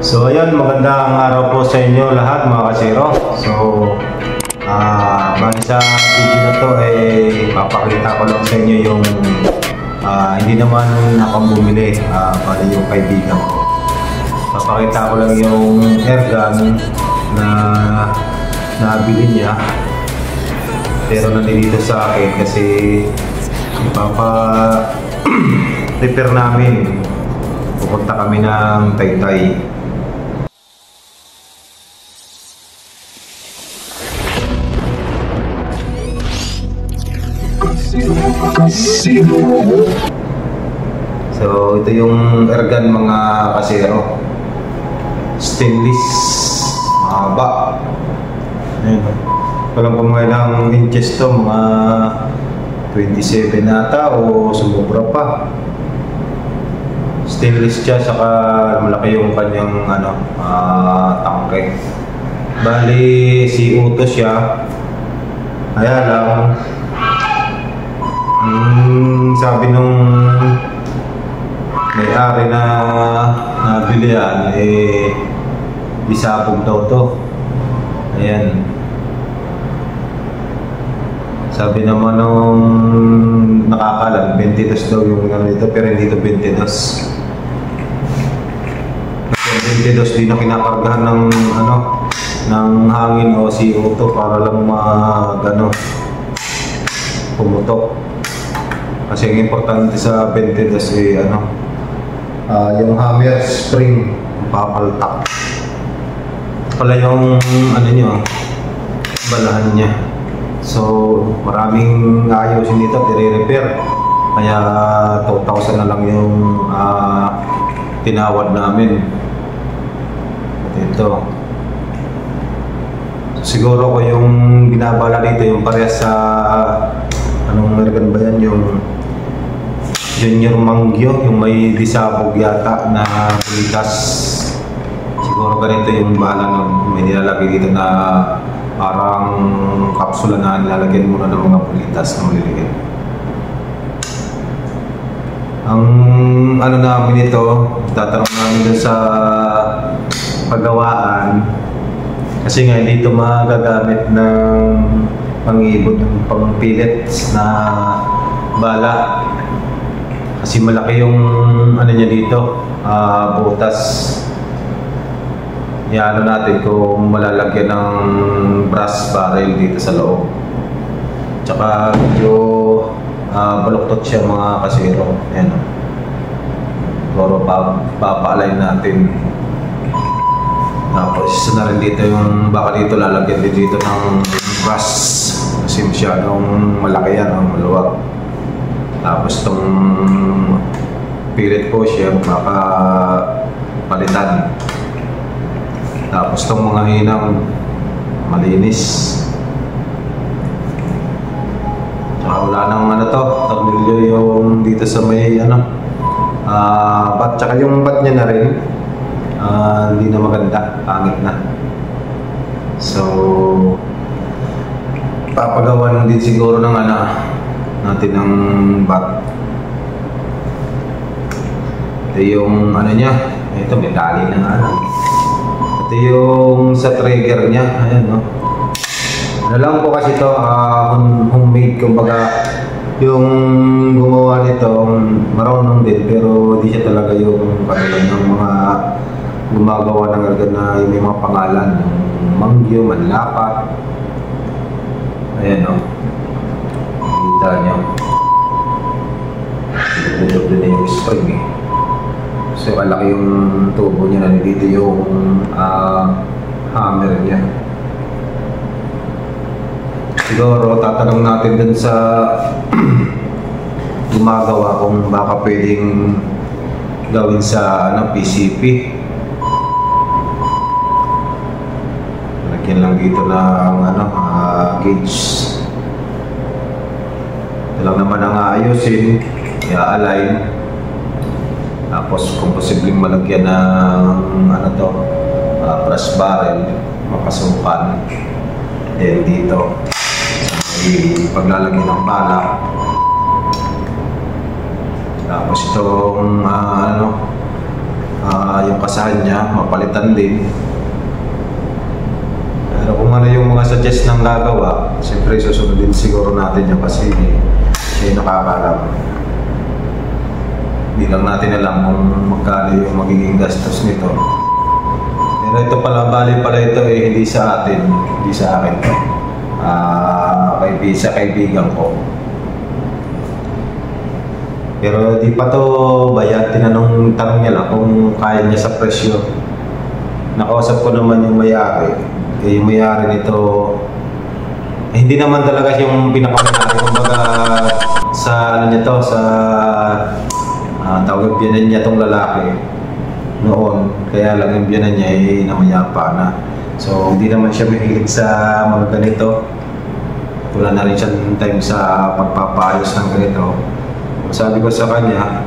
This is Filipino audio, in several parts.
So ayan, magandang araw po sa inyo lahat mga kasero. So bali sa video na to papakita ko lang sa inyo yung hindi naman ako bumili, bali yung kaibigan ko. Papakita ko lang yung airgun na nabili niya pero nandito sa akin kasi ipapa-repair namin. Pupunta kami ng Taytay. So ito yung airgun mga kasero, stainless, mahaba. Ayun, walang pamay ng inches to, mga 27 ata o sumubra pa. Stainless siya, saka malaki yung kanyang tangke. Bali si Uto siya, kaya lang sabi nung may-ari na nabili yan, isabog daw to. Ayan, sabi naman nung nakakalam 22 daw yung dito, pero hindi to 22. 22 di na kinakargahan ng ng hangin o CO2 para lang pumutok. Kasi ang importante sa 22 yung hammer spring papaltak. Pala yung balahan niya. So maraming ayusin dito, i-repair. Kaya 2,000 na lang yung tinawad namin. Ito. Siguro ko yung binabala dito yung parehas sa anong airgun ba yan, yung Junior Mangyo, yung may disabog yata na pulitas. Siguro ganito yung bala nun. May nilalagay dito na parang kapsula na nilalagyan muna ng mga pulitas na maliliit. Ang namin ito, tatanong namin dun sa paggawaan. Kasi nga dito magagamit ng pang-ibot, pang-pellets na bala. Kasi malaki yung niya dito, butas. Iano natin kung malalagyan ng brass barrel dito sa loob. Tsaka medyo baluktot siya mga kasero. Ayan. Pero papaalay natin. Tapos isa na rin dito yung baka dito lalagyan din dito ng brass. Kasi masyadong malaki yan, maluwag. Tapos itong pellet po siya baka palitan. Tapos itong mga hinang malinis. Tsaka wala nang tornilyo yung dito sa may bat. Tsaka yung bat niya na rin hindi na maganda, pangit na. So papagawan din siguro ng natin ng bat. Ito yung niya, ito may tali na ito yung sa trigger niya. Ayan, no? Lang po kasi ito homemade, kumbaga yung gumawa nito marunong din, pero di siya talaga yung katulad ng mga gumagawa ng airgun na may mga pangalan, yung Mangyo, Manlapa. Ayan, no? Kita nyo, doble na yung spring So malaki yung tubo niya, nandito yung hammer niya. Siguro tatanong natin dun sa gumagawa kung baka pwedeng gawin sa PCP. Lagyan lang dito ng gauge. Ito lang naman ang ayusin, i-align. Tapos kung posibleng malagyan ng brass barrel, mapasukan. Then dito paglalagyan ng bala. Tapos itong yung kasahan niya, mapalitan din. Pero kung ano yung mga suggest ng gagawa, siyempre susunodin siguro natin yun kasi siya yung nakakalam. Hindi lang natin alam kung magkano yung magiging gastos nito. Pero ito pala, bali pala ito hindi sa atin, hindi sa akin. Sa kaibigan ko. Pero di pa to bayad, tanong niya lang kung kaya niya sa presyo. Nakausap ko naman yung may-ari. Yung may-ari nito, hindi naman talaga yung pinakamayari. Kumbaga sa ano niya to, sa tawag biyanan niya tong lalaki noon. Kaya lang yung biyanan niya namayapa na. So hindi naman siya mahilig sa mga ganito. Wala na rin siya time sa pagpapayos ng ganito. Sabi ko sa kanya,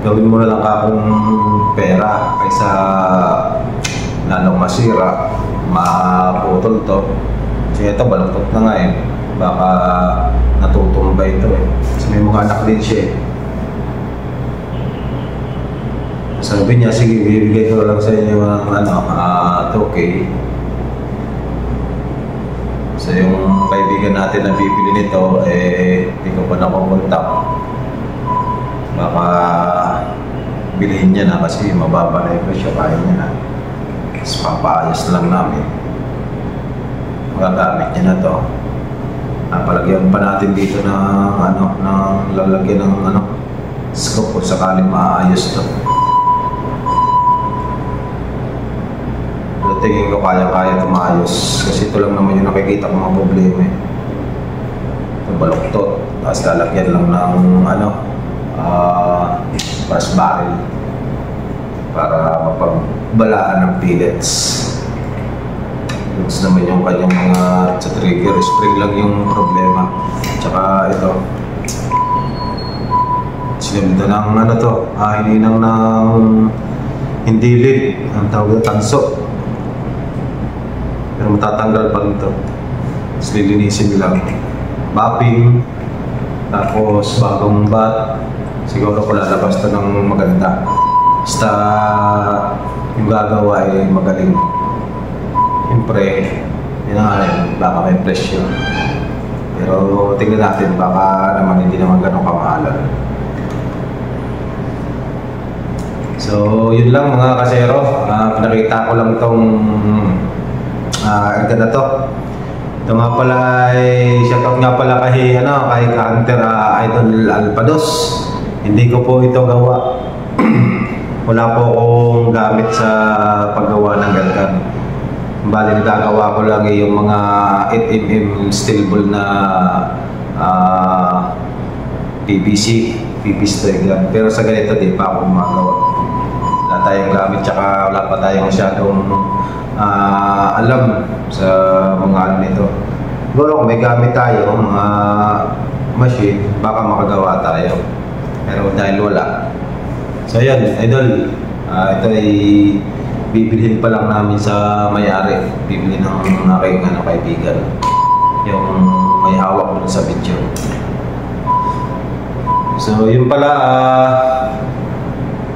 gawin mo na lang akong pera kaysa lalong masira, maputol to. Kasi ito, baluktot na nga eh. Baka natutumba ito eh. Kasi may mga anak din siya eh. Sabi niya, sige, bibigay ko lang sa inyo ng 2K. So yung kaibigan natin na bibili nito, hindi ko pa nakukontak. Baka bilhin niya na kasi mababa na yung presyo, kaya niya na. Tapos papaayos lang namin. Magagamit niya na to. Napalagyan pa natin dito ng lalagyan ng scope kung sakaling maayos to. Tingin ko kaya-kaya tumayos kasi ito lang naman yung nakikita ko mga problema eh. Ito baluktot, tapos lalagyan lang ng brass barrel para mapagbalaan ng pellets. Tapos naman yung kanyang mga sa trigger spring lang yung problema. Tsaka ito sinunod ng hininang ng hindi lead, ang tawag na tanso. Pero matatanggal pa nito. Tapos lilinisin lang. Mapping. Tapos bagong bat. Siguro ko lalabas ito ng maganda. Basta yung gagawa ay magaling. Siyempre, yun na nga yun. Baka may presyo. Pero tingnan natin. Baka naman hindi naman ganun kamahalan. So yun lang mga kasero. Pinakita ko lang itong na to. Ito nga pala ay shoutout nga pala kay Hunter Idol Alpados. Hindi ko po ito gawa. Wala po akong gamit sa paggawa ng ganyan. Bali nagagawa ko lang yung mga 8mm steel ball na PVC striker. Pero sa ganito di pa ako magawa. Wala tayong gamit, tsaka wala pa tayong masyadong alam sa mga nito. Siguro kung may gamit tayo mga machine, baka makagawa tayo. Pero dahil wala. So yan, idol. Ito ay bibilhin pa lang namin sa may-ari. Bibili ng aking kaibigan. Yung may hawak dun sa video. So yun pala,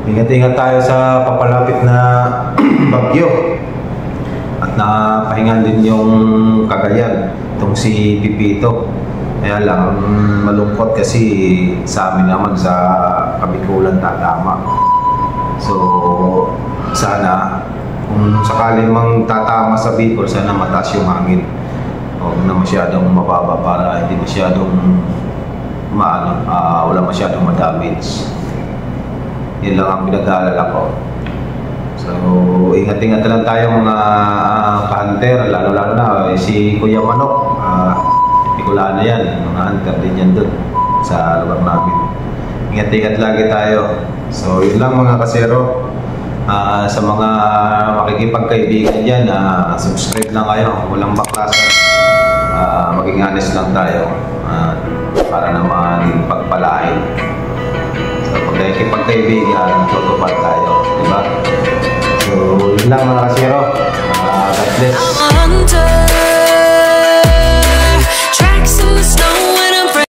ingat-ingat tayo sa papalapit na bagyo. At napahingan din yung Cagayan, itong si Pipito. Kaya lang malungkot kasi sa amin naman sa Kabikulan tatama. So sana kung sakaling mang tatama sa Bicol, sana mataas yung hangin. Huwag na masyadong mababa para hindi masyadong wala masyadong ma-damage. Yan lang ang pinag-aalala ko. So, ingat-ingat lang tayo mga ka-hunter, lalo-lalo na si Kuya Manok. Bicolano yan, mga hunter din yan dun sa lugar namin. Ingat-ingat lagi tayo. So, yun lang mga kasero. Sa mga makikipagkaibigan dyan, subscribe lang kayo, walang baklasan. Maging honest lang tayo para naman pagpalain. So, pag nakikipagkaibigan, tutupad tayo, diba? So, yun lang mga kasero. God bless.